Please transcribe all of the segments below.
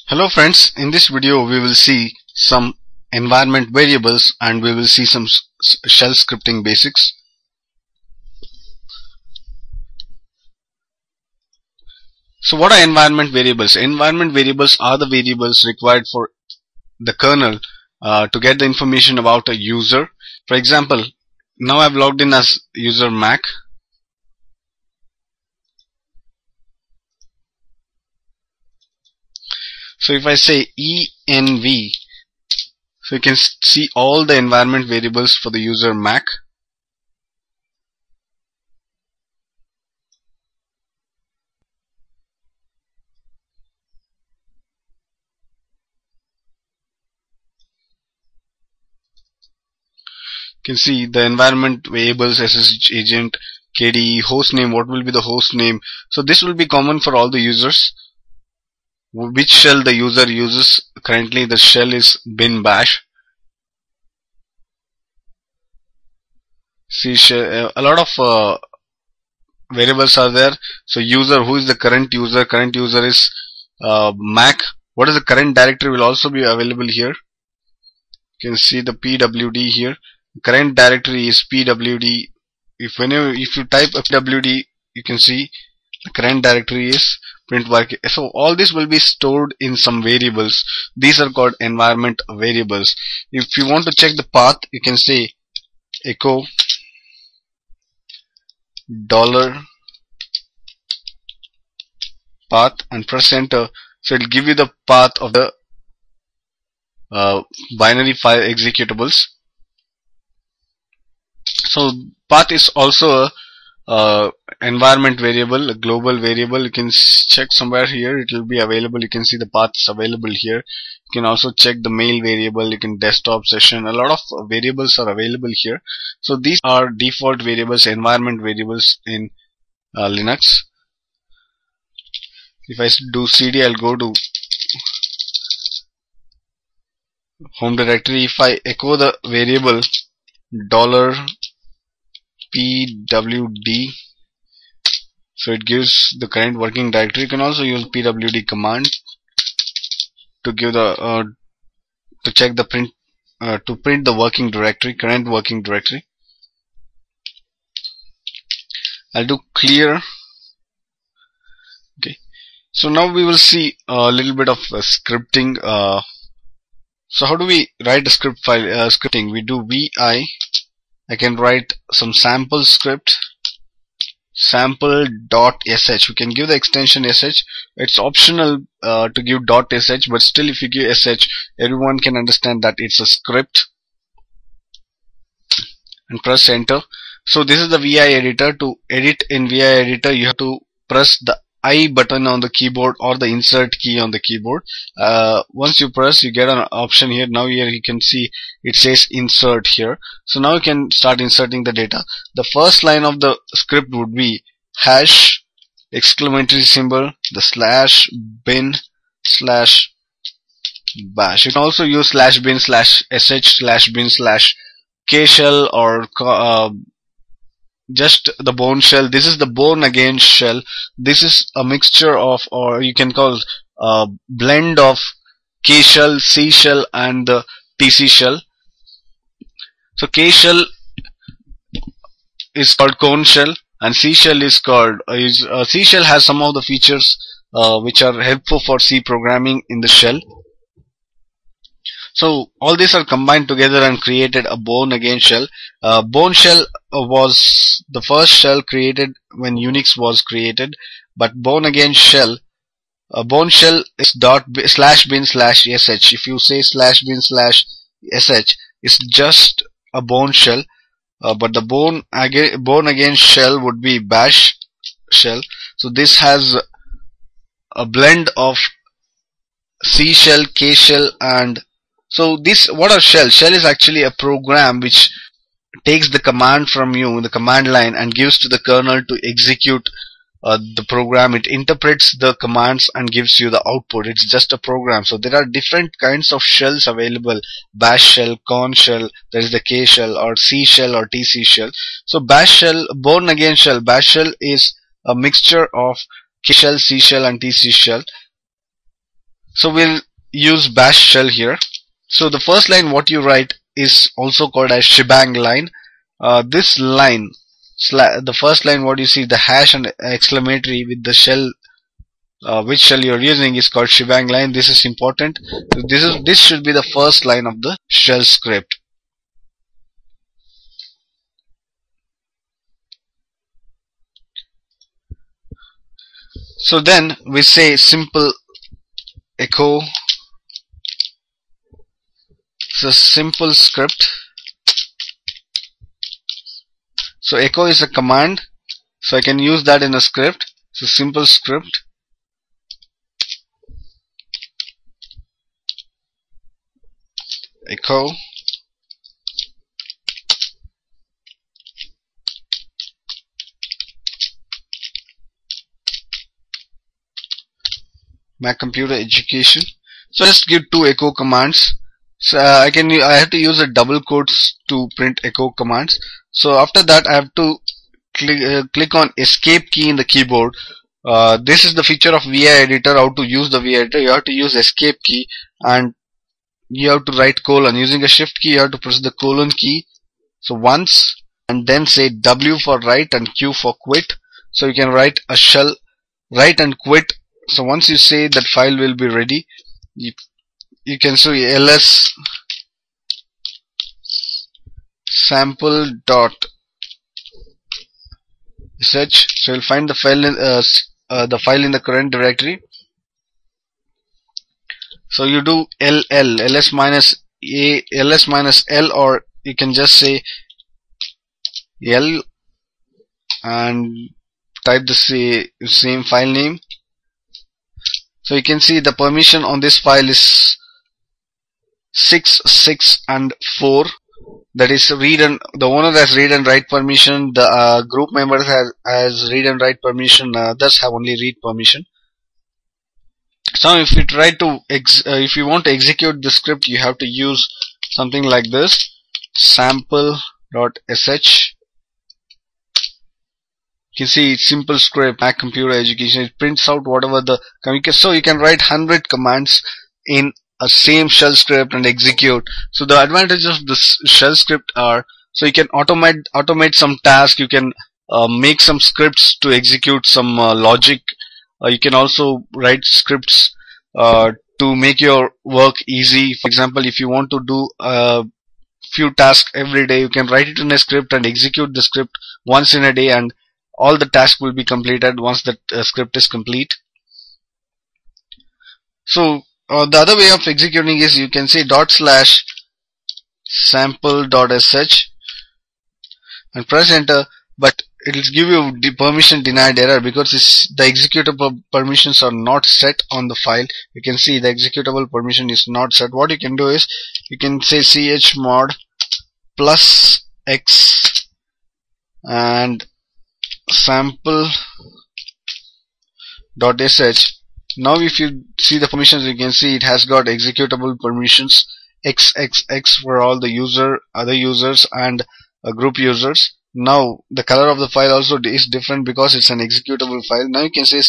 Hello friends, in this video we will see some environment variables and we will see some shell scripting basics. So what are environment variables? Environment variables are the variables required for the kernel to get the information about a user. For example, now I've logged in as user Mac. So if I say env, so you can see all the environment variables for the user Mac. You can see the environment variables, SSH agent, KDE, host name, what will be the host name. So this will be common for all the users. Which shell the user uses. Currently the shell is bin bash. See, a lot of variables are there. So user, who is the current user? Current user is Mac. What is the current directory will also be available here. You can see the pwd here. Current directory is pwd. If you type pwd, you can see the current directory is print work. So all this will be stored in some variables. These are called environment variables. If you want to check the path, you can say echo $path and press enter. So it will give you the path of the binary file executables. So path is also a environment variable, a global variable. You can check somewhere here, it will be available. You can see the path is available here. You can also check the mail variable, you can desktop session. A lot of variables are available here. So these are default variables, environment variables in Linux. If I do cd, I'll go to home directory. If I echo the variable $pwd, so it gives the current working directory. You can also use pwd command to give the to check the print to print the working directory, current working directory. I'll do clear. Okay, so now we will see a little bit of scripting. So how do we write a script file? Scripting, we do vi. I can write some sample script, sample.sh. We can give the extension sh. It's optional to give .sh, but still if you give sh, everyone can understand that it's a script. And press enter. So this is the vi editor. To edit in vi editor, you have to press the I button on the keyboard or the insert key on the keyboard. Once you press, you get an option here. Now here you can see it says insert here. So now you can start inserting the data. The first line of the script would be hash exclamatory symbol, the slash bin slash bash. You can also use slash bin slash sh slash bin slash k shell or just the bone shell. This is the born again shell. This is a mixture of, or you can call a blend of K shell, C shell and the TC shell. So K shell is called cone shell and C shell is called C shell has some of the features which are helpful for C programming in the shell. So all these are combined together and created a born again shell. Born shell was the first shell created when Unix was created, but born again shell, born shell is slash bin slash sh. If you say slash bin slash sh, it's just a born shell, but the born again shell would be bash shell. So this has a blend of C shell, K shell and so this, what are shell? Shell is actually a program which takes the command from you, the command line, and gives to the kernel to execute the program. It interprets the commands and gives you the output. It's just a program. So there are different kinds of shells available. Bash shell, corn shell, there is the K shell or C shell or TC shell. So bash shell, born again shell, bash shell is a mixture of K shell, C shell and TC shell. So we'll use bash shell here. So the first line what you write is also called as shebang line. This line, the first line what you see, the hash and exclamatory with the shell, which shell you're using is called shebang line. This is important. This should be the first line of the shell script. So then we say simple echo. It's a simple script. So echo is a command, so I can use that in a script. So simple script. Echo Mac computer education. So just give two echo commands. So I have to use a double quotes to print echo commands. So after that I have to click on escape key in the keyboard. This is the feature of VI editor. How to use the VI editor? You have to use escape key and you have to write colon. Using a shift key you have to press the colon key. So once, and then say W for write and Q for quit. So you can write a shell write and quit. So once you say that file will be ready, you can say ls sample dot sh. So you'll find the file in the current directory. So you do ls minus l, or you can just say l and type the same file name. So you can see the permission on this file is 6, 6 and 4. That is read and the owner has read and write permission. The group member has read and write permission. Others have only read permission. So if you try to if you want to execute the script, you have to use something like this: sample.sh. You can see it's simple script, Mac computer education. It prints out whatever the so you can write 100 commands in a same shell script and execute. So the advantages of this shell script are, so you can automate some tasks. You can make some scripts to execute some logic. You can also write scripts to make your work easy. For example, if you want to do a few tasks every day, you can write it in a script and execute the script once in a day, and all the tasks will be completed once the script is complete. So the other way of executing is you can say /sample.sh and press enter, but it will give you the permission denied error because the executable permissions are not set on the file. You can see the executable permission is not set. What you can do is you can say chmod +x and sample.sh. Now if you see the permissions, you can see it has got executable permissions xxx for all the other users and group users. Now the color of the file also is different because it's an executable file. Now you can say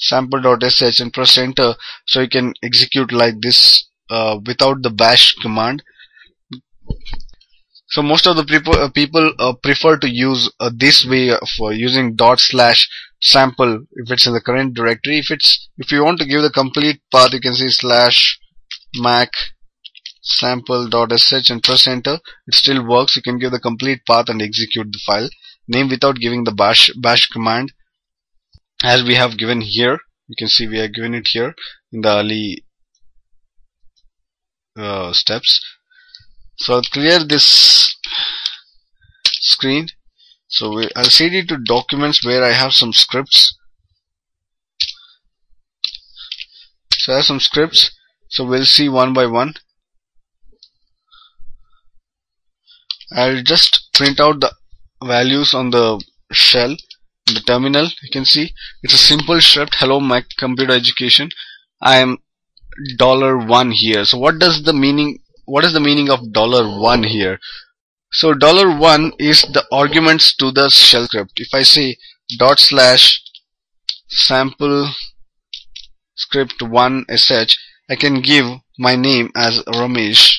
/sample.sh and press enter, so you can execute like this without the bash command. So most of the people prefer to use this way for using /sample if it's in the current directory. If you want to give the complete path, you can say /mac sample.sh and press enter. It still works. You can give the complete path and execute the file name without giving the bash command, as we have given here. You can see we have given it here in the early steps. So I'll clear this screen. So I'll cd to documents where I have some scripts. So I have some scripts. So we'll see one by one. I'll just print out the values on the shell in the terminal. You can see it's a simple script. Hello Mac computer education. I am $1 here. So what is the meaning of $1 here? So $1 is the arguments to the shell script. If I say /sample script1 sh, I can give my name as Ramesh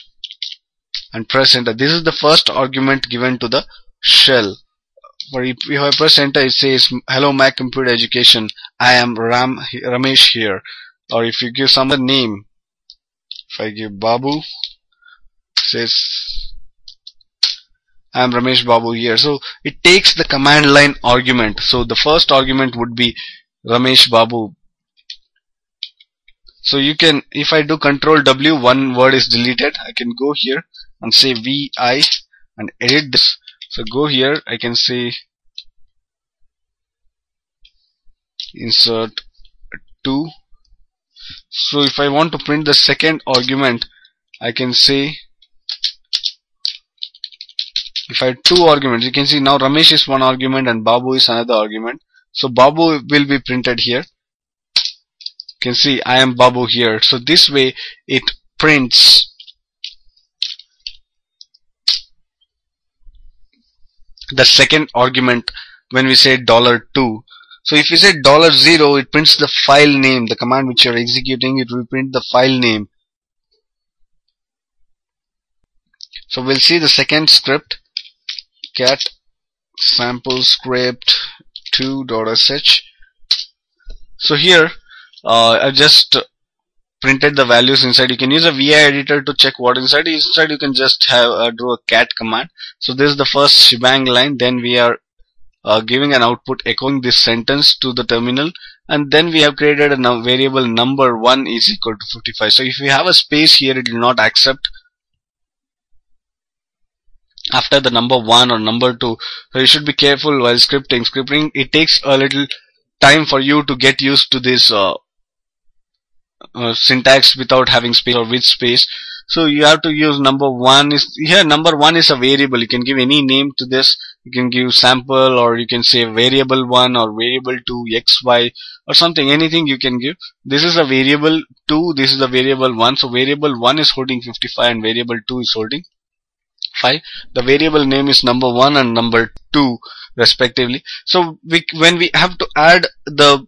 and press enter. This is the first argument given to the shell. For if I press enter, it says hello Mac Computer Education, I am Ramesh here. Or if you give some other name, if I give Babu, it says I am Ramesh Babu here. So it takes the command line argument. So the first argument would be Ramesh Babu. So you can, if I do Control W, one word is deleted. I can go here and say VI and edit this. So go here, I can say insert 2. So if I want to print the second argument, I can say, if I have two arguments, you can see now Ramesh is one argument and Babu is another argument. So Babu will be printed here. You can see I am Babu here. So this way it prints the second argument when we say $2. So if you say $0, it prints the file name, the command which you are executing, it will print the file name. So we'll see the second script, cat sample script 2.sh. So here I've just printed the values inside. You can use a VI editor to check what inside. Instead you can just have do a cat command. So this is the first shebang line. Then we are giving an output echoing this sentence to the terminal, and then we have created a variable number 1 is equal to 55. So if we have a space here, it will not accept after the number 1 or number 2. So you should be careful while scripting. Scripting, it takes a little time for you to get used to this syntax without having space or with space. So you have to use number 1 is here. Number 1 is a variable. You can give any name to this. You can give sample, or you can say variable 1 or variable 2 xy or something, anything you can give. This is a variable 2, this is a variable 1. So variable 1 is holding 55 and variable 2 is holding 5. The variable name is number 1 and number 2 respectively. So when we have to add the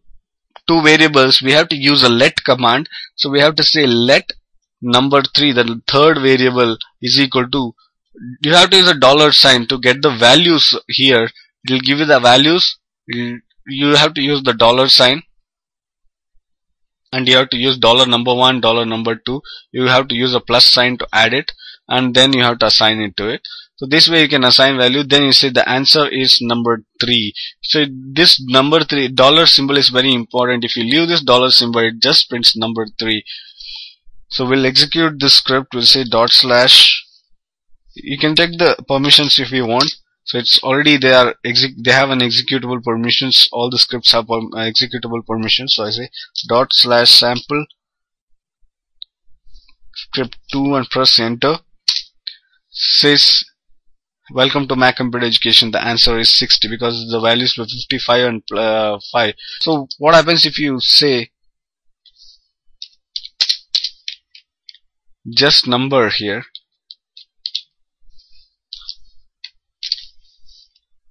two variables, we have to use a let command. So we have to say let number 3, the third variable, is equal to, you have to use a $sign to get the values here. It will give you the values. You have to use the $sign, and you have to use number 1, number 2. You have to use a plus sign to add it, and then you have to assign it to it. So this way you can assign value. Then you say the answer is number 3. So this number 3 symbol is very important. If you leave this symbol, it just prints number 3. So we'll execute this script. We'll say /. You can check the permissions if you want. So it's already they have an executable permissions. All the scripts have executable permissions. So I say /sample script 2 and press enter. Says welcome to Mac Computer Education. The answer is 60 because the values were 55 and 5. So what happens if you say just number here?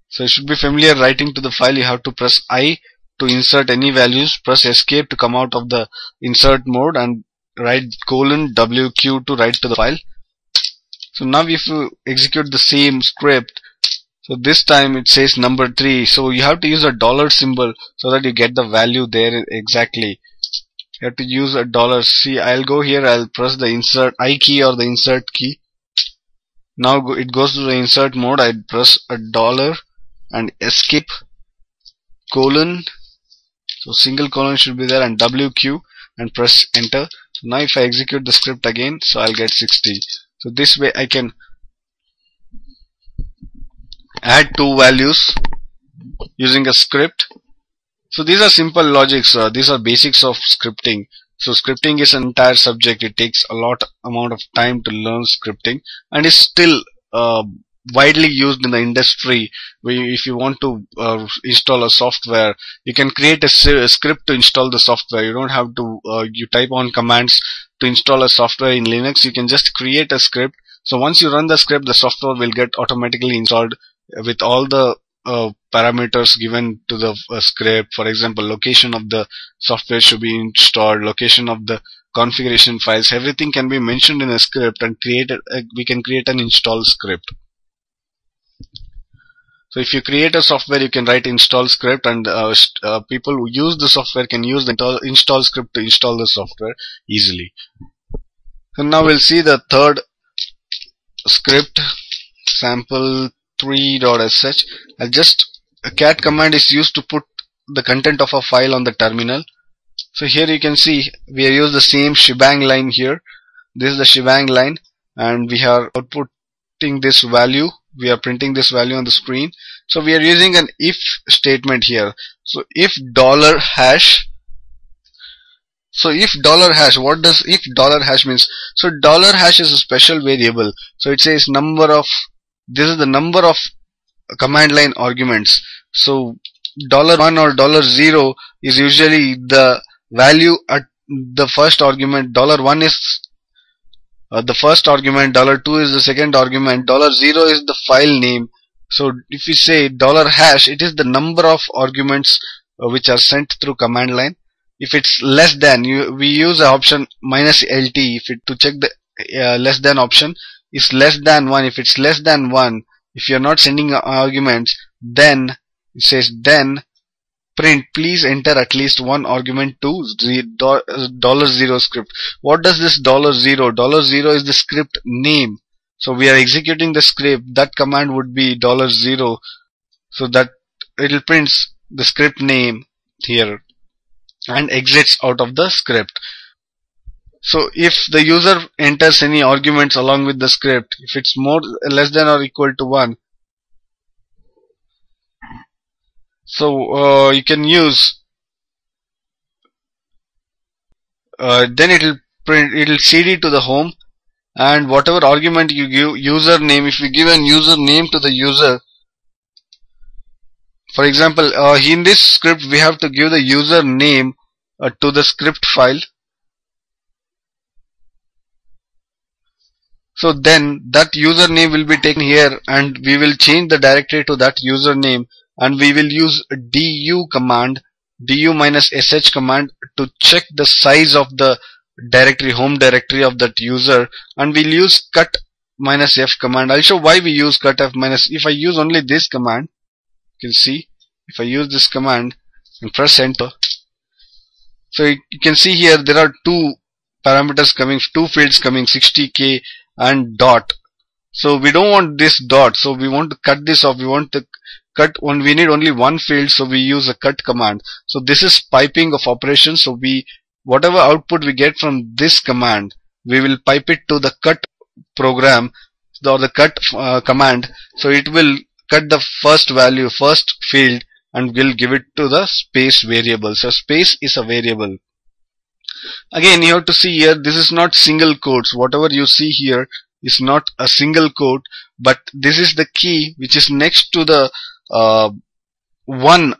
So you should be familiar writing to the file. You have to press I to insert any values, press escape to come out of the insert mode, and write :WQ to write to the file. So now if you execute the same script, so this time it says number 3. So you have to use a symbol so that you get the value there exactly. You have to use a $. See, I'll go here, I'll press the insert I key or the insert key. Now it goes to the insert mode. I press a $. And escape : so single colon should be there, and WQ, and press enter. So now if I execute the script again, so I'll get 60. So this way I can add two values using a script. So these are simple logics. These are basics of scripting. So scripting is an entire subject. It takes a lot amount of time to learn scripting, and is still widely used in the industry. If you want to install a software, you can create a script to install the software. You don't have to you type on commands to install a software in Linux. You can just create a script. So once you run the script, the software will get automatically installed with all the parameters given to the script. For example, location of the software should be installed, location of the configuration files, everything can be mentioned in a script and we can create an install script. So if you create a software, you can write install script, and people who use the software can use the install script to install the software easily. So now we'll see the third script, sample3.sh. A cat command is used to put the content of a file on the terminal. So here you can see we have used the same shebang line here. This is the shebang line, and we are outputting this value. We are printing this value on the screen. So we are using an if statement here. So if $hash. So if $hash, what does if $hash means? So $hash is a special variable. So it says this is the number of command line arguments. So $1 or $0 is usually the value at the first argument. $1 is the first argument, $2 is the second argument, $0 is the file name. So if we say $hash, it is the number of arguments which are sent through command line. If it's less than, we use the option -LT to check the less than option. Is less than 1. If it's less than 1, if you're not sending arguments, then it says then print please enter at least one argument to $0 script. What does this $0? $0 is the script name. So we are executing the script. That command would be $0, so that it will print the script name here and exits out of the script. So if the user enters any arguments along with the script, if it's less than or equal to 1, so you can use then it'll cd to the home, and whatever argument you give username, if you give a username to the user, for example in this script we have to give the username to the script file. So then that username will be taken here, and we will change the directory to that username, and we will use du command, du-sh command, to check the size of the directory, home directory of that user, and we'll use cut-f command. I'll show why we use cut-f-. If I use only this command, you can see if I use this command and press enter, so you can see here there are two parameters coming, two fields coming, 60k and dot. So we don't want this dot, so we want to cut this off. We want to cut one, we need only one field, so we use a cut command. So this is piping of operations. So whatever output we get from this command, we will pipe it to the cut program or the cut command. So it will cut the first value, first field, and will give it to the space variable. So space is a variable. Again, you have to see here, this is not single quotes. Whatever you see here is not a single quote, but this is the key which is next to the 1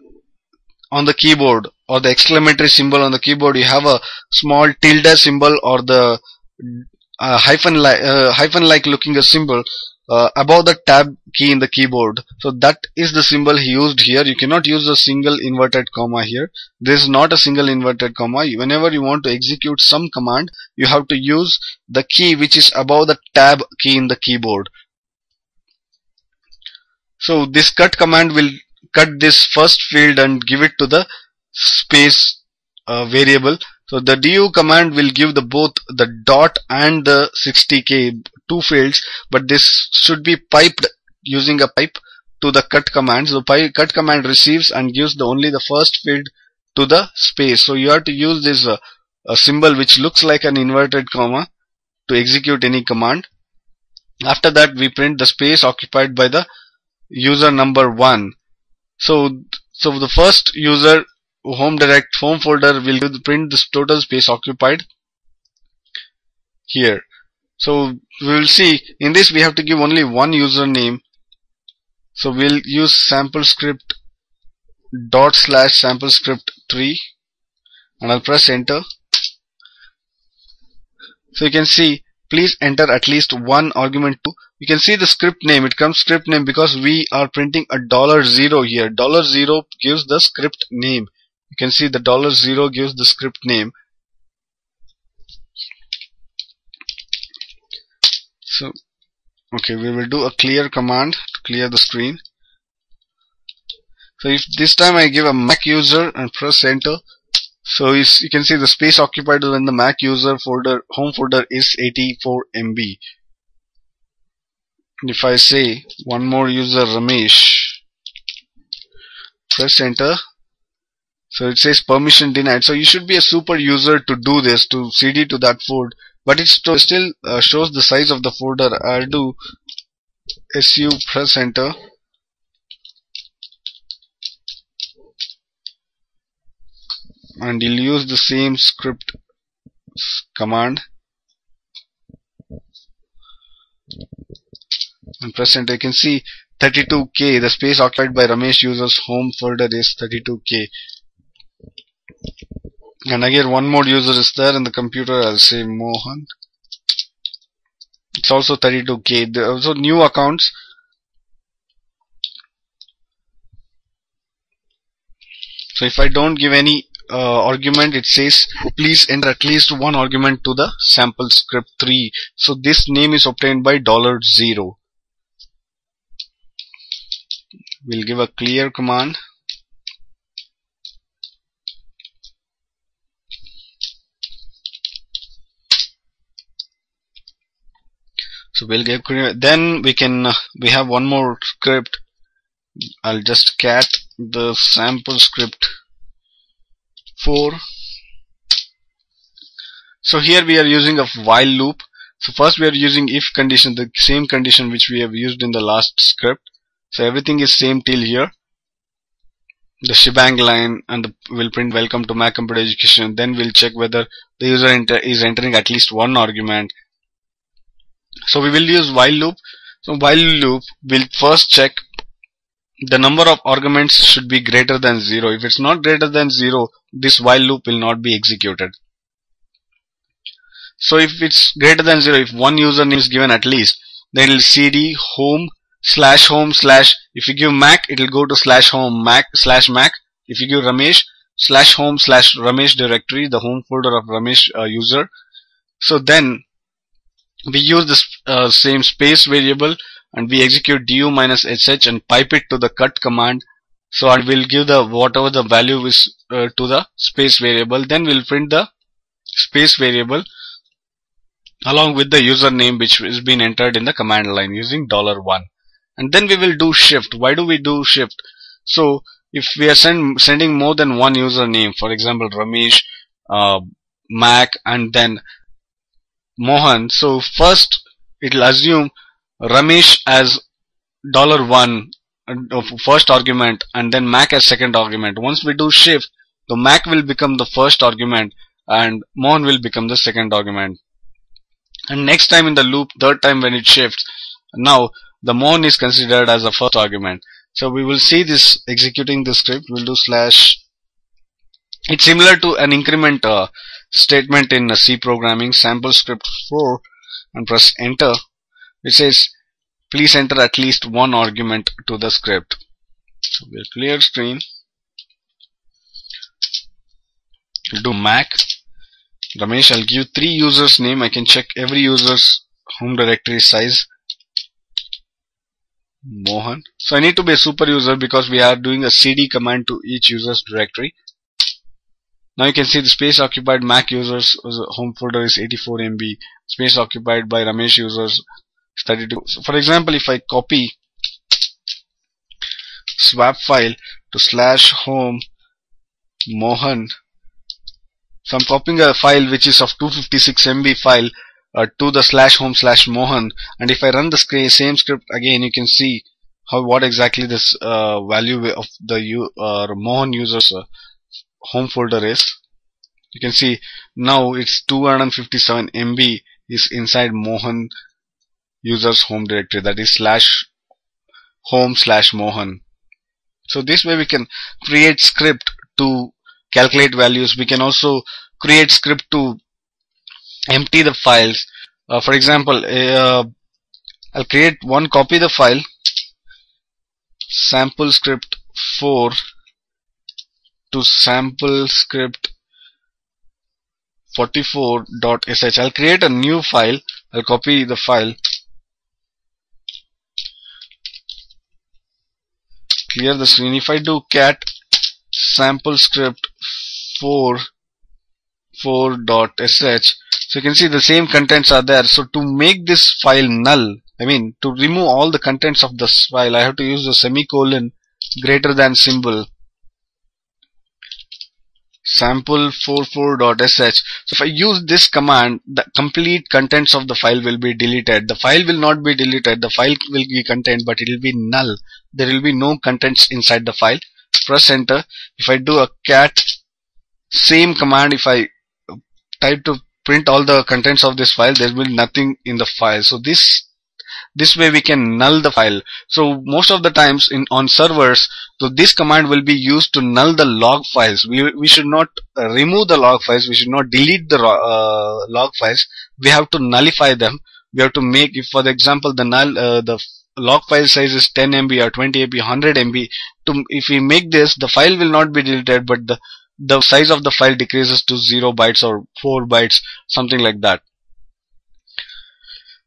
on the keyboard, or the exclamatory symbol on the keyboard. You have a small tilde symbol, or the hyphen like looking a symbol above the tab key in the keyboard. So that is the symbol he used here. You cannot use a single inverted comma here. This is not a single inverted comma. Whenever you want to execute some command, you have to use the key which is above the tab key in the keyboard. So this cut command will cut this first field and give it to the space variable. So the du command will give both the dot and the 60k, two fields, but this should be piped using a pipe to the cut command. So cut command receives and gives only the first field to the space. So you have to use this a symbol which looks like an inverted comma to execute any command. After that, we print the space occupied by the user number 1. So the first user home folder will print this total space occupied here. So we will see in this we have to give only one username. So we'll use sample script /sample script3, and I'll press enter. So you can see please enter at least one argument to. You can see the script name. It comes script name because we are printing a $0 here. $0 gives the script name. You can see the $0 gives the script name. So okay, we will do a clear command to clear the screen. So if this time I give a Mac user and press enter, so you can see the space occupied in the Mac user folder, home folder, is 84 MB. And if I say one more user, Ramesh, press enter, so it says permission denied. So you should be a super user to do this, to CD to that folder, but it still shows the size of the folder. I'll do su, press enter, and you'll use the same script command and press enter. You can see 32K, the space occupied by Ramesh user's home folder is 32K. And again, one more user is there in the computer. I'll say Mohan. It's also 32K. There are also new accounts. So if I don't give any argument, it says please enter at least one argument to the sample script 3. So this name is obtained by $0. We'll give a clear command. So we'll give, then we have one more script. I'll just cat the sample script 4. So here we are using a while loop. So first we are using if condition, the same condition which we have used in the last script. So everything is same till here. The shebang line, and we'll print welcome to Mac Computer Education. Then we'll check whether the user is entering at least one argument. So we will use while loop. So while loop will first check the number of arguments should be greater than 0. If it's not greater than 0, this while loop will not be executed. So if it's greater than 0, if one username is given at least, then it will cd home slash, if you give Mac, it will go to /home Mac /Mac. If you give Ramesh, /home /Ramesh directory, the home folder of Ramesh user. So then we use this same space variable, and we execute du-sh and pipe it to the cut command. So I will give the whatever the value is to the space variable. Then we'll print the space variable along with the username which is been entered in the command line using $1. And then we will do shift. Why do we do shift? So if we are sending more than one username, for example Ramesh, Mac, and then Mohan, so first it will assume Ramesh as $1 of first argument, and then Mac as second argument. Once we do shift, the Mac will become the first argument and Mohan will become the second argument. And next time in the loop, third time when it shifts, now the Mohan is considered as the first argument. So we will see this executing the script. We'll do slash. It's similar to an increment statement in C programming. Sample script 4, and press enter. It says please enter at least one argument to the script. So we'll clear screen. We'll do Mac. Ramesh, I'll give 3 users name. I can check every user's home directory size. Mohan. So I need to be a super user because we are doing a cd command to each user's directory. Now you can see the space occupied Mac users home folder is 84 MB. Space occupied by Ramesh users is 32. So for example, if I copy swap file to /home Mohan, so I'm copying a file which is of 256 MB file to the /home /Mohan, and if I run the same script again, you can see what exactly this value of the Mohan user's home folder is. You can see now it's 257 MB is inside Mohan user's home directory, that is /home /Mohan. So this way we can create script to calculate values. We can also create script to empty the files. For example, I'll create one copy the file sample script 4 to sample script 44.sh. I'll create a new file. I'll copy the file, clear the screen. If I do cat sample script 4 4.sh, so you can see the same contents are there. So to make this file null, I mean to remove all the contents of this file, I have to use the semicolon greater than symbol sample44.sh. So if I use this command, the complete contents of the file will be deleted. The file will not be deleted, the file will be contained, but it will be null. There will be no contents inside the file. Press enter. If I do a cat same command, if I type to print all the contents of this file, there will be nothing in the file. So this way we can null the file. So most of the times on servers, so this command will be used to null the log files. We should not remove the log files. We should not delete the log files. We have to nullify them. We have to make, if for example the log file size is 10 MB or 20 MB, 100 MB. If we make this, the file will not be deleted, but the size of the file decreases to 0 bytes or 4 bytes, something like that.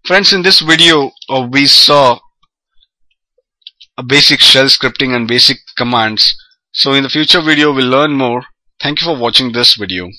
Friends, in this video we saw a basic shell scripting and basic commands. So in the future video we'll learn more. Thank you for watching this video.